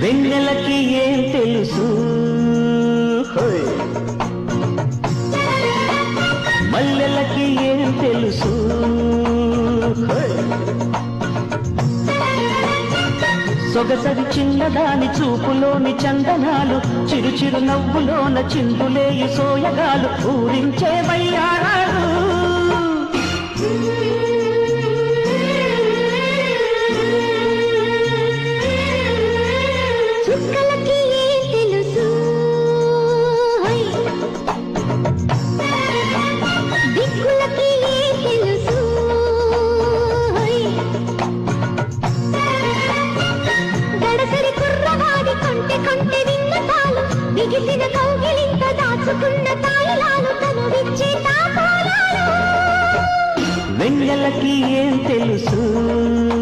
వెన్నెలకి ఏం తెలుసు, మల్లెలకి ఏం తెలుసు, సొగసరి చిన్నదాని చూపులోని చందనాలు, చిరు చిరు నవ్వులోన చిందులేయు సోయగాలు, ఊరించే వయ్యారాలు. చుక్కలకి ఏం తెలుసు, దిక్కులకి ఏం తెలుసు, గడసరి కుర్రవాడి కొంటె కొంటె విన్న తాలు, బిగిసిన కౌగిలింత దాచుకున్న తాయిలాలు, తను విచ్చే తాపాలాలు. వెన్నెలకి ఏం తెలుసు.